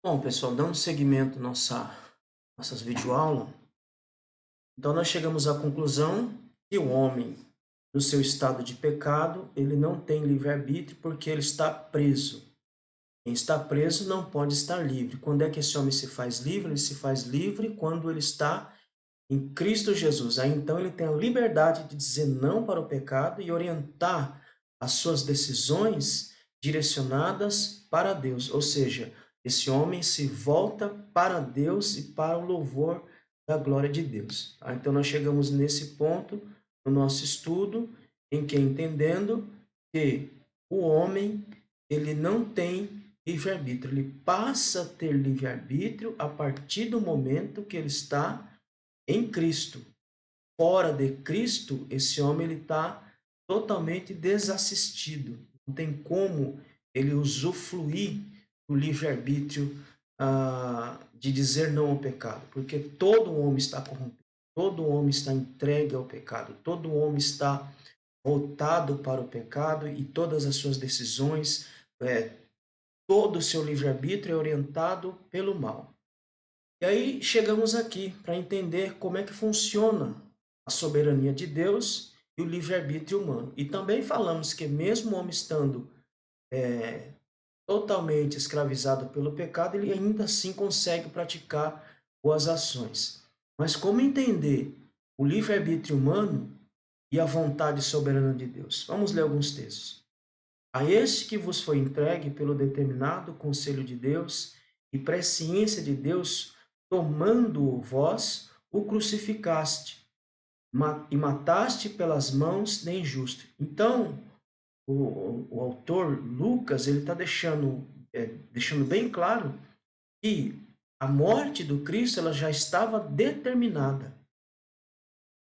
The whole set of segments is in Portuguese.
Bom, pessoal, dando seguimento à nossas videoaulas, então nós chegamos à conclusão que o homem, no seu estado de pecado, ele não tem livre-arbítrio porque ele está preso. Quem está preso não pode estar livre. Quando é que esse homem se faz livre? Ele se faz livre quando ele está em Cristo Jesus. Aí então ele tem a liberdade de dizer não para o pecado e orientar as suas decisões direcionadas para Deus. Ou seja, esse homem se volta para Deus e para o louvor da glória de Deus. Tá? Então nós chegamos nesse ponto no nosso estudo em que entendendo que o homem ele não tem livre-arbítrio, ele passa a ter livre-arbítrio a partir do momento que ele está em Cristo. Fora de Cristo, esse homem ele está totalmente desassistido. Não tem como ele usufruir do livre-arbítrio de dizer não ao pecado, porque todo homem está corrompido, todo homem está entregue ao pecado, todo homem está voltado para o pecado e todas as suas decisões, todo o seu livre-arbítrio é orientado pelo mal. E aí chegamos aqui para entender como é que funciona a soberania de Deus e o livre-arbítrio humano. E também falamos que mesmo o homem estando totalmente escravizado pelo pecado, ele ainda assim consegue praticar boas ações. Mas como entender o livre-arbítrio humano e a vontade soberana de Deus? Vamos ler alguns textos. A este que vos foi entregue pelo determinado conselho de Deus e presciência de Deus, tomando-o vós, o crucificaste e mataste pelas mãos de injusto. Então, o autor Lucas ele está deixando bem claro que a morte do Cristo ela já estava determinada.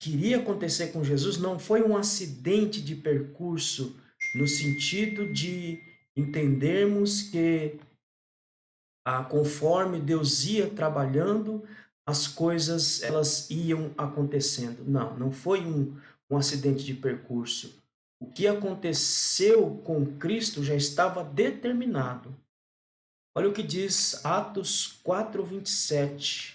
Queria acontecer com Jesus não foi um acidente de percurso no sentido de entendermos que conforme Deus ia trabalhando, as coisas elas iam acontecendo. Não, não foi um acidente de percurso. O que aconteceu com Cristo já estava determinado. Olha o que diz Atos 4:27.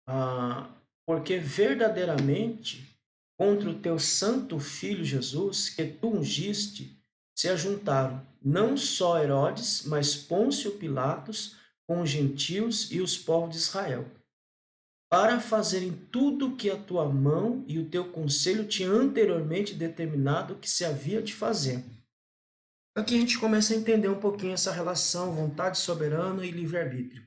Ah, porque verdadeiramente contra o teu santo filho Jesus, que tu ungiste, se ajuntaram não só Herodes, mas Pôncio Pilatos com os gentios e os povos de Israel, para fazerem tudo o que a tua mão e o teu conselho tinha anteriormente determinado que se havia de fazer. Aqui a gente começa a entender um pouquinho essa relação vontade soberana e livre-arbítrio.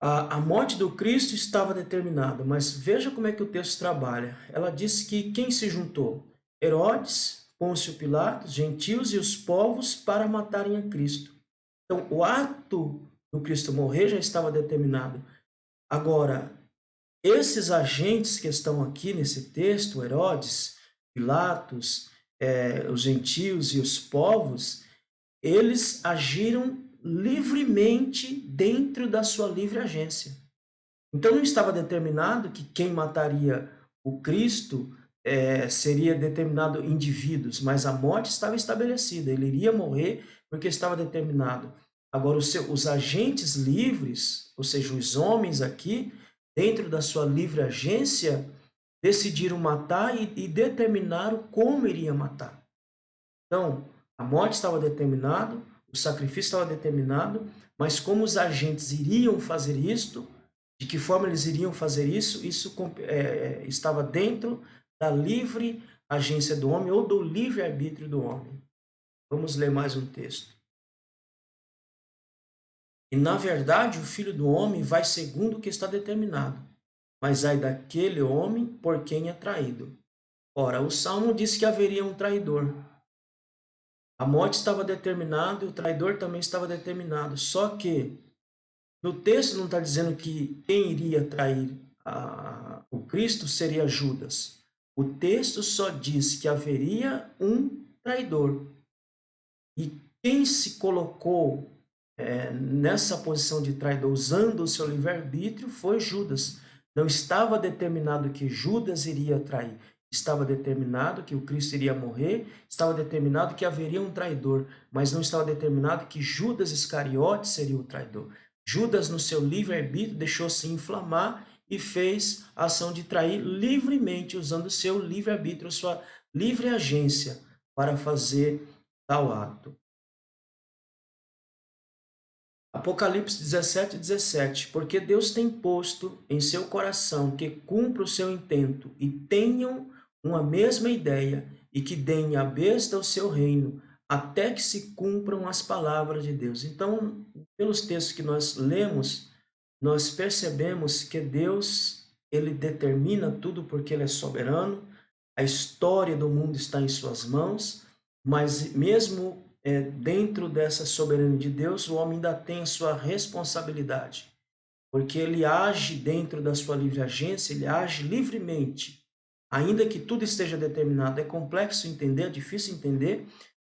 A morte do Cristo estava determinada, mas veja como é que o texto trabalha. Ela diz que quem se juntou? Herodes, Pôncio Pilatos, gentios e os povos para matarem a Cristo. Então, o ato do Cristo morrer já estava determinado. Agora, esses agentes que estão aqui nesse texto, Herodes, Pilatos, os gentios e os povos, eles agiram livremente dentro da sua livre agência. Então não estava determinado que quem mataria o Cristo seria determinado indivíduos, mas a morte estava estabelecida, ele iria morrer porque estava determinado. Agora, os agentes livres, ou seja, os homens aqui, dentro da sua livre agência, decidiram matar e determinaram como iria matar. Então, a morte estava determinado, o sacrifício estava determinado, mas como os agentes iriam fazer isto, de que forma eles iriam fazer isso, estava dentro da livre agência do homem ou do livre-arbítrio do homem. Vamos ler mais um texto. E, na verdade, o Filho do Homem vai segundo o que está determinado, mas ai daquele homem por quem é traído. Ora, o Salmo diz que haveria um traidor. A morte estava determinada e o traidor também estava determinado. Só que no texto não está dizendo que quem iria trair o Cristo seria Judas. O texto só diz que haveria um traidor. E quem se colocou nessa posição de traidor, usando o seu livre-arbítrio, foi Judas. Não estava determinado que Judas iria trair. estava determinado que o Cristo iria morrer, estava determinado que haveria um traidor, mas não estava determinado que Judas Iscariote seria o traidor. Judas, no seu livre-arbítrio, deixou-se inflamar e fez a ação de trair livremente, usando o seu livre-arbítrio, sua livre agência para fazer tal ato. Apocalipse 17:17, porque Deus tem posto em seu coração que cumpra o seu intento e tenham uma mesma ideia e que deem a besta ao seu reino, até que se cumpram as palavras de Deus. Então, pelos textos que nós lemos, nós percebemos que Deus, ele determina tudo porque ele é soberano, a história do mundo está em suas mãos, mas mesmo dentro dessa soberania de Deus, o homem ainda tem a sua responsabilidade, porque ele age dentro da sua livre agência, ele age livremente, ainda que tudo esteja determinado. É complexo entender, é difícil entender,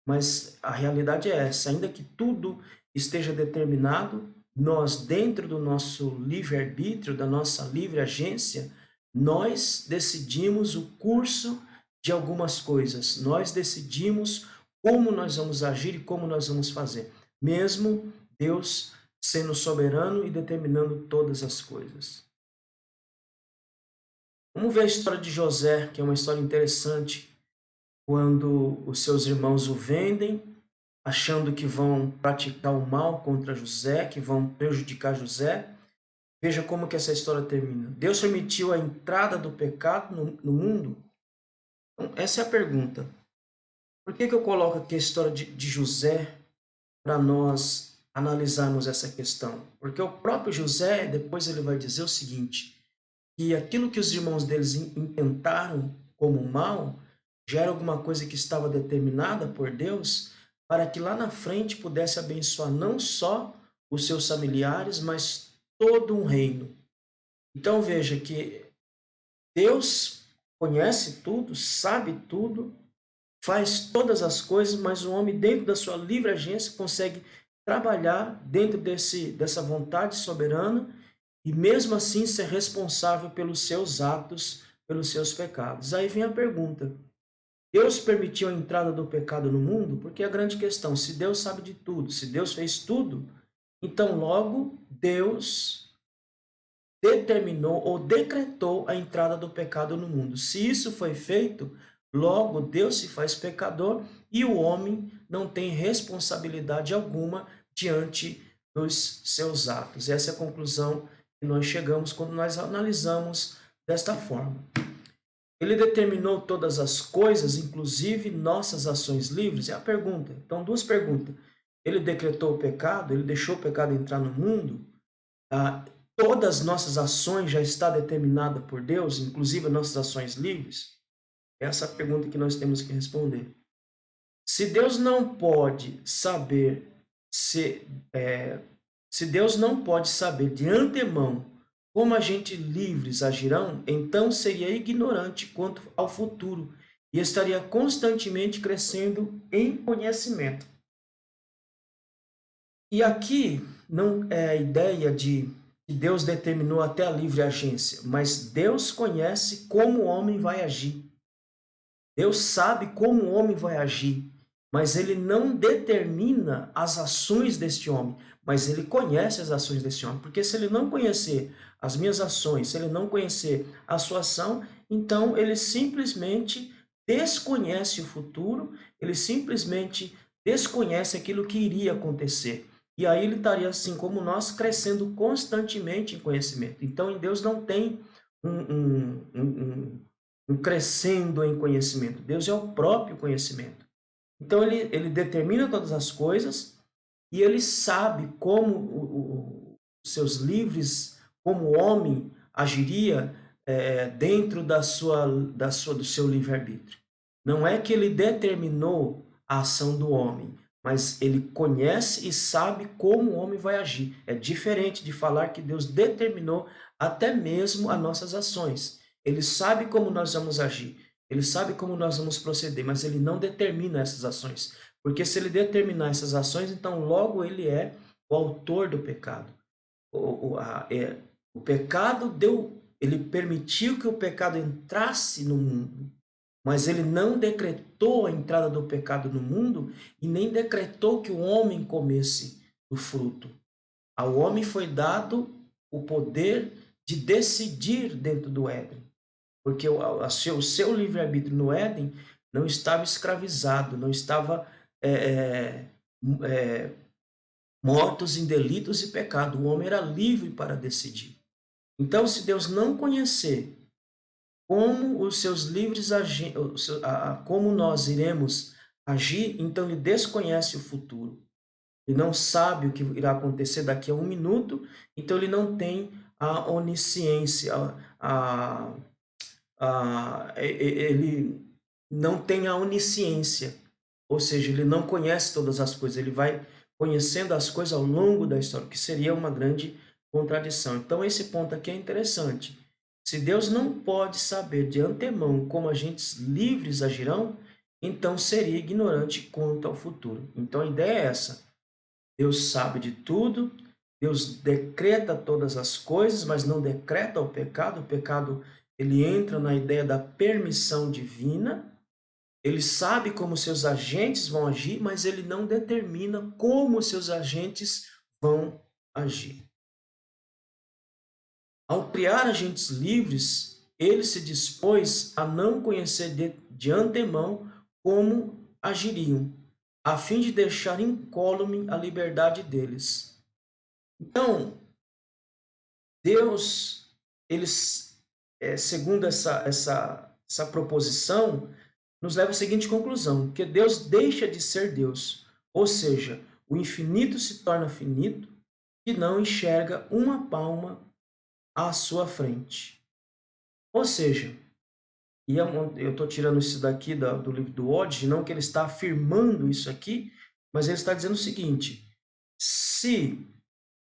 mas a realidade é essa, ainda que tudo esteja determinado, nós, dentro do nosso livre-arbítrio, da nossa livre agência, nós decidimos o curso de algumas coisas, nós decidimos como nós vamos agir e como nós vamos fazer, mesmo Deus sendo soberano e determinando todas as coisas. Vamos ver a história de José, que é uma história interessante, quando os seus irmãos o vendem, achando que vão praticar o mal contra José, que vão prejudicar José. Veja como que essa história termina. Deus permitiu a entrada do pecado no mundo? Então, essa é a pergunta. Por que eu coloco aqui a história de José para nós analisarmos essa questão? Porque o próprio José, depois ele vai dizer o seguinte, que aquilo que os irmãos deles intentaram como mal, já era alguma coisa que estava determinada por Deus, para que lá na frente pudesse abençoar não só os seus familiares, mas todo um reino. Então veja que Deus conhece tudo, sabe tudo, faz todas as coisas, mas o homem, dentro da sua livre agência, consegue trabalhar dentro dessa vontade soberana e mesmo assim ser responsável pelos seus atos, pelos seus pecados. Aí vem a pergunta: Deus permitiu a entrada do pecado no mundo? Porque é a grande questão, se Deus sabe de tudo, se Deus fez tudo, então logo Deus determinou ou decretou a entrada do pecado no mundo. Se isso foi feito, logo Deus se faz pecador e o homem não tem responsabilidade alguma diante dos seus atos. Essa é a conclusão que nós chegamos quando nós analisamos desta forma. Ele determinou todas as coisas, inclusive nossas ações livres? É a pergunta. Então, duas perguntas. Ele decretou o pecado? Ele deixou o pecado entrar no mundo? Todas as nossas ações já está determinada por Deus, inclusive nossas ações livres? Essa é a pergunta que nós temos que responder. Se Deus não pode saber se Deus não pode saber de antemão como agentes livres agirão, então seria ignorante quanto ao futuro e estaria constantemente crescendo em conhecimento. E aqui não é a ideia de que Deus determinou até a livre agência, mas Deus conhece como o homem vai agir. Deus sabe como o homem vai agir, mas ele não determina as ações deste homem, mas ele conhece as ações deste homem, porque se ele não conhecer as minhas ações, se ele não conhecer a sua ação, então ele simplesmente desconhece o futuro, ele simplesmente desconhece aquilo que iria acontecer. E aí ele estaria, assim como nós, crescendo constantemente em conhecimento. Então, em Deus não tem um crescendo em conhecimento. Deus é o próprio conhecimento. Então, ele determina todas as coisas e ele sabe como os seus livres, como o homem agiria dentro do seu livre-arbítrio. Não é que ele determinou a ação do homem, mas ele conhece e sabe como o homem vai agir. É diferente de falar que Deus determinou até mesmo as nossas ações. Ele sabe como nós vamos agir, ele sabe como nós vamos proceder, mas ele não determina essas ações. Porque se ele determinar essas ações, então logo ele é o autor do pecado. O pecado ele permitiu que o pecado entrasse no mundo. mas ele não decretou a entrada do pecado no mundo e nem decretou que o homem comesse do fruto. Ao homem foi dado o poder de decidir dentro do Éden, porque o seu livre-arbítrio no Éden não estava escravizado, não estava mortos em delitos e pecado. O homem era livre para decidir. Então, se Deus não conhecer como os seus livres como nós iremos agir, então ele desconhece o futuro. Ele não sabe o que irá acontecer daqui a um minuto, então ele não tem a onisciência, ele não tem a onisciência, ou seja, ele não conhece todas as coisas, ele vai conhecendo as coisas ao longo da história, que seria uma grande contradição. Então, esse ponto aqui é interessante. Se Deus não pode saber de antemão como agentes livres agirão, então seria ignorante quanto ao futuro. Então, a ideia é essa. Deus sabe de tudo, Deus decreta todas as coisas, mas não decreta o pecado. O pecado, ele entra na ideia da permissão divina. Ele sabe como seus agentes vão agir, mas ele não determina como seus agentes vão agir. Ao criar agentes livres, ele se dispôs a não conhecer de antemão como agiriam, a fim de deixar incólume a liberdade deles. Então, Deus, eles, segundo essa proposição, nos leva à seguinte conclusão, que Deus deixa de ser Deus, ou seja, o infinito se torna finito e não enxerga uma palma à sua frente. Ou seja, e eu estou tirando isso daqui do livro do Odd, não que ele está afirmando isso aqui, mas ele está dizendo o seguinte, se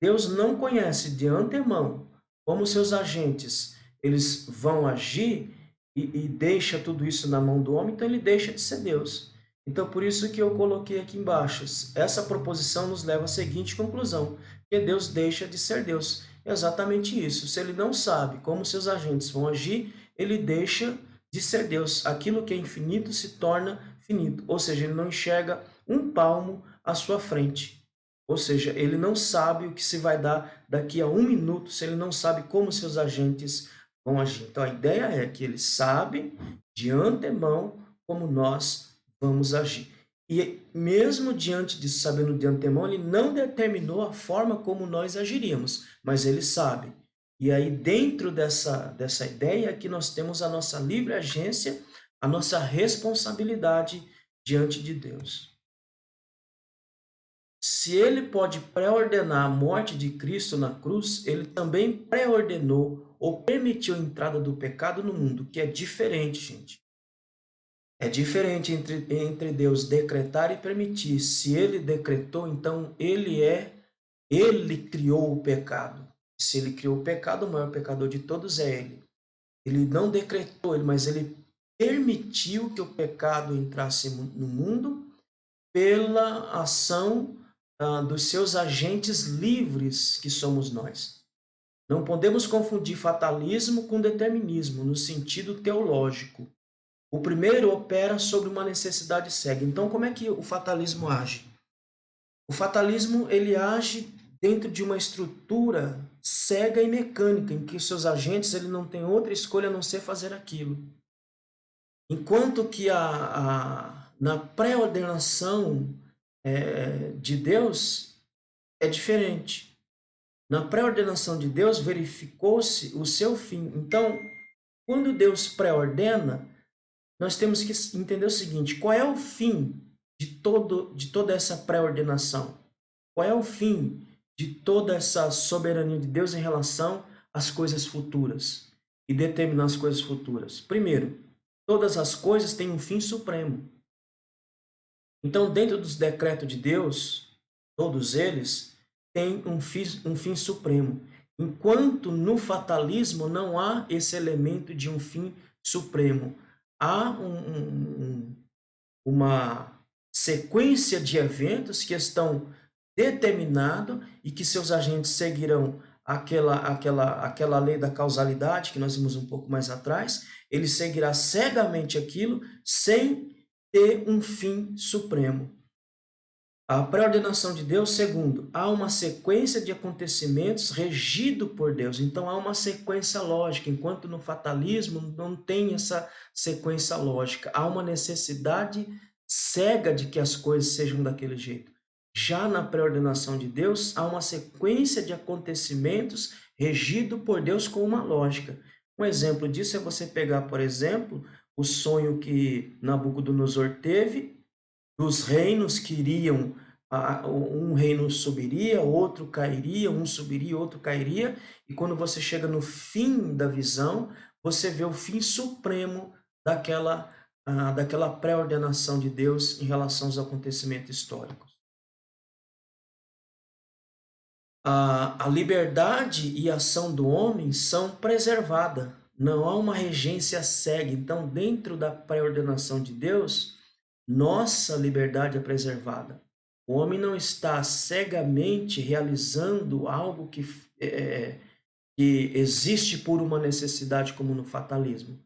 Deus não conhece de antemão como seus agentes eles vão agir e deixa tudo isso na mão do homem, então ele deixa de ser Deus. Então, por isso que eu coloquei aqui embaixo. Essa proposição nos leva à seguinte conclusão, que Deus deixa de ser Deus. É exatamente isso. Se ele não sabe como seus agentes vão agir, ele deixa de ser Deus. Aquilo que é infinito se torna finito. Ou seja, ele não enxerga um palmo à sua frente. Ou seja, ele não sabe o que se vai dar daqui a um minuto, se ele não sabe como seus agentes vão agir. Então, a ideia é que ele sabe de antemão como nós vamos agir. E mesmo diante disso, sabendo de antemão, ele não determinou a forma como nós agiríamos, mas ele sabe. E aí, dentro dessa ideia, é que nós temos a nossa livre agência, a nossa responsabilidade diante de Deus. Se ele pode pré-ordenar a morte de Cristo na cruz, ele também pré-ordenou ou permitiu a entrada do pecado no mundo, que é diferente, gente. É diferente entre Deus decretar e permitir. Se ele decretou, então ele criou o pecado. Se ele criou o pecado, o maior pecador de todos é ele. Ele não decretou, mas ele permitiu que o pecado entrasse no mundo pela ação dos seus agentes livres, que somos nós. Não podemos confundir fatalismo com determinismo, no sentido teológico. O primeiro opera sobre uma necessidade cega. Então, como é que o fatalismo age? O fatalismo ele age dentro de uma estrutura cega e mecânica, em que os seus agentes ele não tem outra escolha a não ser fazer aquilo. Enquanto que na pré-ordenação de Deus é diferente. Na pré-ordenação de Deus verificou-se o seu fim. Então, quando Deus pré-ordena, nós temos que entender o seguinte, qual é o fim de toda essa pré-ordenação? Qual é o fim de toda essa soberania de Deus em relação às coisas futuras e determinar as coisas futuras? Primeiro, todas as coisas têm um fim supremo. Então, dentro dos decretos de Deus, todos eles têm um fim supremo. Enquanto no fatalismo não há esse elemento de um fim supremo. Há uma sequência de eventos que estão determinados e que seus agentes seguirão aquela lei da causalidade que nós vimos um pouco mais atrás, ele seguirá cegamente aquilo sem ter um fim supremo. A pré-ordenação de Deus, segundo, há uma sequência de acontecimentos regido por Deus. Então há uma sequência lógica, enquanto no fatalismo não tem essa sequência lógica. Há uma necessidade cega de que as coisas sejam daquele jeito. Já na pré-ordenação de Deus, há uma sequência de acontecimentos regido por Deus com uma lógica. Um exemplo disso é você pegar, por exemplo, o sonho que Nabucodonosor teve dos reinos que iriam, um reino subiria, outro cairia, um subiria, outro cairia, e quando você chega no fim da visão, você vê o fim supremo daquela pré-ordenação de Deus em relação aos acontecimentos históricos. A liberdade e a ação do homem são preservadas, não há uma regência cega. Então, dentro da pré-ordenação de Deus, nossa liberdade é preservada. O homem não está cegamente realizando algo que existe por uma necessidade, como no fatalismo.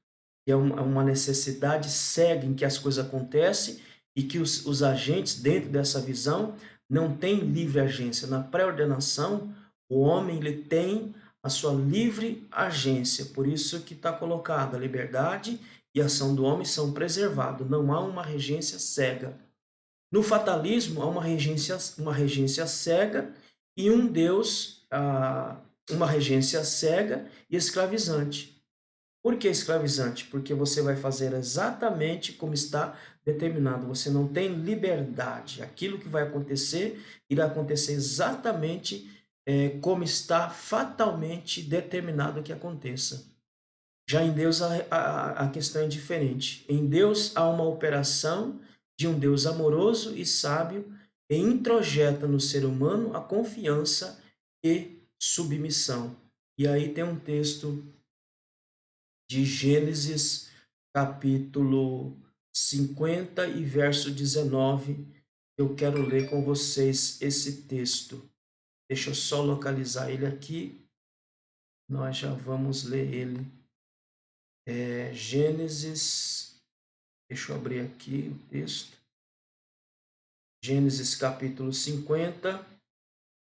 Que é uma necessidade cega em que as coisas acontecem e que os agentes, dentro dessa visão, não têm livre agência. Na pré-ordenação, o homem ele tem a sua livre agência. Por isso que está colocado a liberdade e a ação do homem são preservados. Não há uma regência cega. No fatalismo, há uma regência cega e um Deus, uma regência cega e escravizante. Por que escravizante? Porque você vai fazer exatamente como está determinado. Você não tem liberdade. Aquilo que vai acontecer, irá acontecer exatamente como está fatalmente determinado que aconteça. Já em Deus a questão é diferente. Em Deus há uma operação de um Deus amoroso e sábio e introjeta no ser humano a confiança e submissão. E aí tem um texto de Gênesis, capítulo 50 e verso 19. Eu quero ler com vocês esse texto. Deixa eu só localizar ele aqui. Nós já vamos ler ele. Gênesis, deixa eu abrir aqui o texto. Gênesis capítulo 50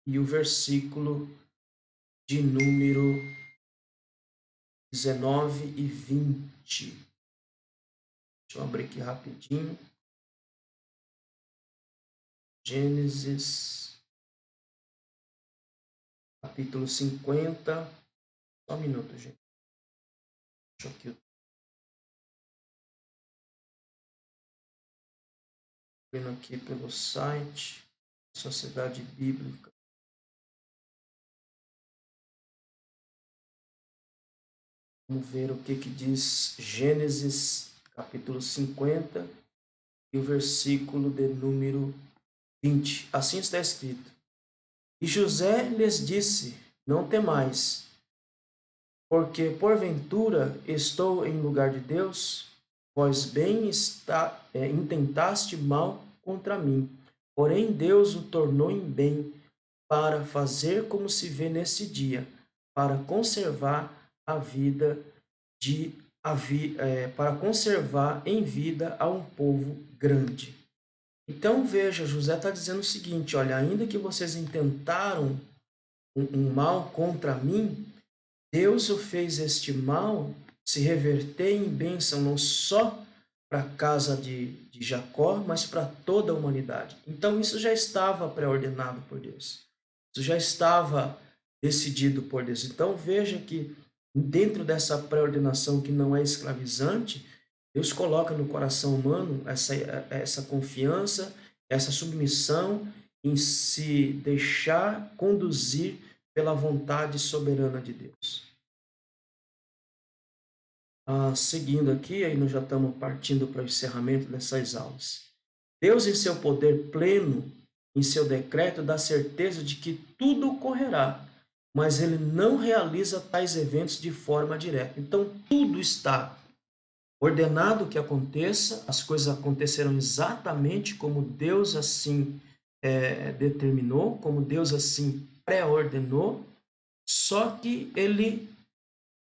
e o versículo de número 19 e 20. Deixa eu abrir aqui rapidinho. Gênesis capítulo 50. Só um minuto, gente. Deixa eu aqui. Vendo aqui pelo site Sociedade Bíblica. Vamos ver o que diz Gênesis capítulo 50 e o versículo de número 20. Assim está escrito: E José lhes disse: Não temais, porque porventura estou em lugar de Deus, vós bem intentaste mal contra mim, porém Deus o tornou em bem, para fazer como se vê neste dia, para conservar a vida para conservar em vida a um povo grande. Então veja, José está dizendo o seguinte: olha, ainda que vocês intentaram um mal contra mim, Deus o fez este mal se reverter em bênção não só para a casa de Jacó, mas para toda a humanidade. Então isso já estava pré-ordenado por Deus. Isso já estava decidido por Deus. Então veja que dentro dessa pré-ordenação que não é escravizante, Deus coloca no coração humano essa confiança, essa submissão em se deixar conduzir pela vontade soberana de Deus. Seguindo aqui, aí nós já estamos partindo para o encerramento dessas aulas. Deus, em seu poder pleno, em seu decreto, dá certeza de que tudo ocorrerá, mas ele não realiza tais eventos de forma direta. Então, tudo está ordenado que aconteça, as coisas acontecerão exatamente como Deus assim determinou, como Deus assim pré-ordenou, só que ele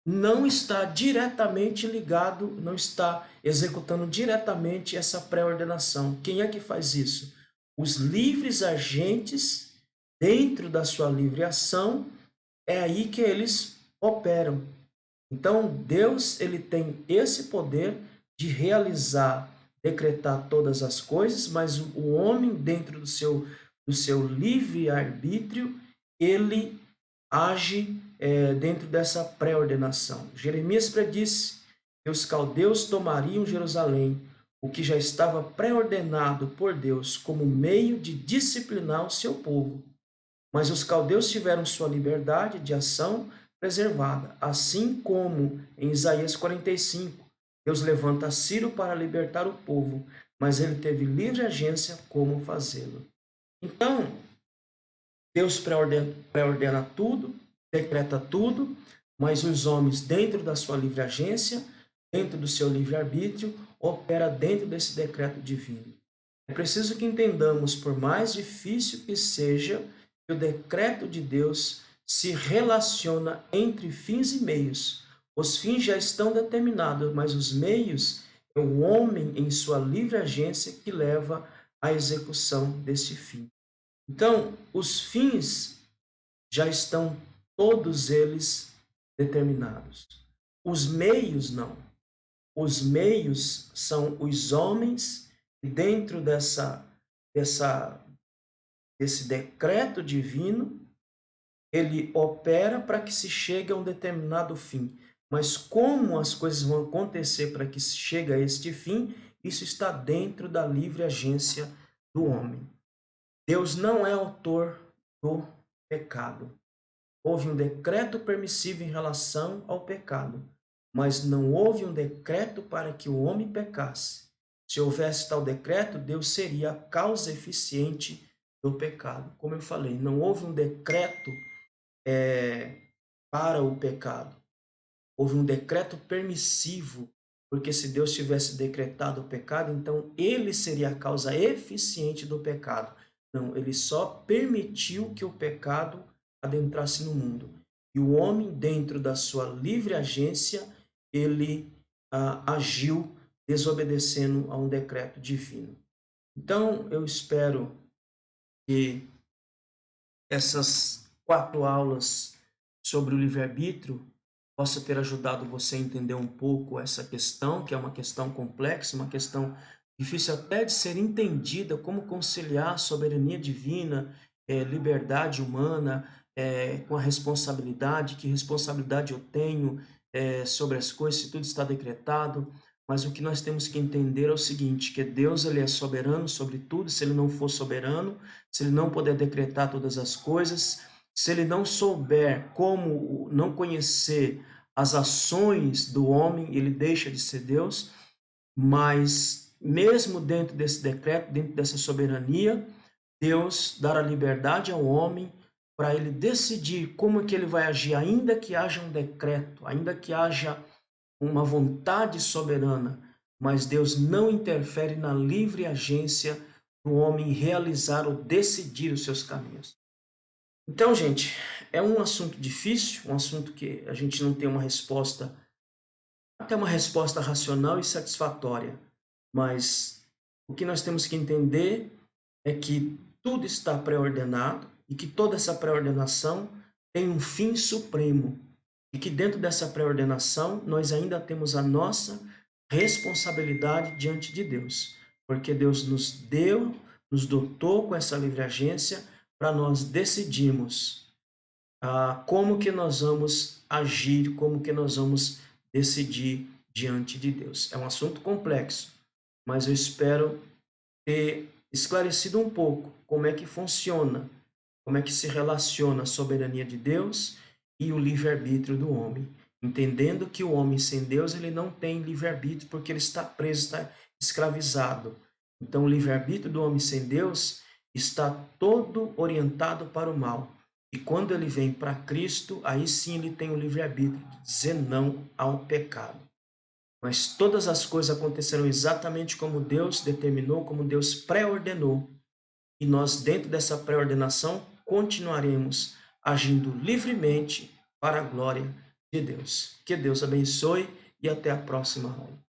não está diretamente ligado, não está executando diretamente essa pré-ordenação. Quem é que faz isso? Os livres agentes, dentro da sua livre ação, é aí que eles operam. Então, Deus, ele tem esse poder de realizar, decretar todas as coisas, mas o homem, dentro do seu livre-arbítrio, ele age dentro dessa pré-ordenação. Jeremias predisse que os caldeus tomariam Jerusalém, o que já estava pré-ordenado por Deus como meio de disciplinar o seu povo. Mas os caldeus tiveram sua liberdade de ação preservada, assim como em Isaías 45, Deus levanta Ciro para libertar o povo, mas ele teve livre agência como fazê-lo. Então, Deus pré-ordena tudo, decreta tudo, mas os homens, dentro da sua livre agência, dentro do seu livre-arbítrio, opera dentro desse decreto divino. É preciso que entendamos, por mais difícil que seja, que o decreto de Deus se relaciona entre fins e meios. Os fins já estão determinados, mas os meios é o homem em sua livre agência que leva à execução desse fim. Então, os fins já estão todos eles determinados. Os meios não. Os meios são os homens que dentro desse decreto divino, ele opera para que se chegue a um determinado fim. Mas como as coisas vão acontecer para que se chegue a este fim, isso está dentro da livre agência do homem. Deus não é autor do pecado. Houve um decreto permissivo em relação ao pecado, mas não houve um decreto para que o homem pecasse. Se houvesse tal decreto, Deus seria a causa eficiente do pecado. Como eu falei, não houve um decreto para o pecado. Houve um decreto permissivo, porque se Deus tivesse decretado o pecado, então ele seria a causa eficiente do pecado. Não, ele só permitiu que o pecado adentrasse no mundo. E o homem, dentro da sua livre agência, ele agiu desobedecendo a um decreto divino. Então, eu espero que essas 4 aulas sobre o livre-arbítrio possa ter ajudado você a entender um pouco essa questão, que é uma questão complexa, uma questão difícil até de ser entendida, como conciliar soberania divina, liberdade humana, com a responsabilidade, que responsabilidade eu tenho sobre as coisas, se tudo está decretado. Mas o que nós temos que entender é o seguinte, que Deus, ele é soberano sobre tudo. Se ele não for soberano, se ele não puder decretar todas as coisas, se ele não souber como não conhecer as ações do homem, ele deixa de ser Deus. Mas mesmo dentro desse decreto, dentro dessa soberania, Deus dará liberdade ao homem para ele decidir como é que ele vai agir, ainda que haja um decreto, ainda que haja uma vontade soberana, mas Deus não interfere na livre agência do homem realizar ou decidir os seus caminhos. Então, gente, é um assunto difícil, um assunto que a gente não tem uma resposta, até uma resposta racional e satisfatória, mas o que nós temos que entender é que tudo está pré-ordenado e que toda essa pré-ordenação tem um fim supremo, e que dentro dessa pré-ordenação nós ainda temos a nossa responsabilidade diante de Deus, porque Deus nos deu, nos dotou com essa livre agência para nós decidirmos como que nós vamos agir, como que nós vamos decidir diante de Deus. É um assunto complexo, mas eu espero ter esclarecido um pouco como é que funciona, como é que se relaciona a soberania de Deus e o livre-arbítrio do homem, entendendo que o homem sem Deus ele não tem livre-arbítrio porque ele está preso, está escravizado. Então o livre-arbítrio do homem sem Deus está todo orientado para o mal. E quando ele vem para Cristo, aí sim ele tem o livre-arbítrio de dizer não ao pecado. Mas todas as coisas aconteceram exatamente como Deus determinou, como Deus pré-ordenou. E nós, dentro dessa pré-ordenação, continuaremos agindo livremente para a glória de Deus. Que Deus abençoe e até a próxima aula.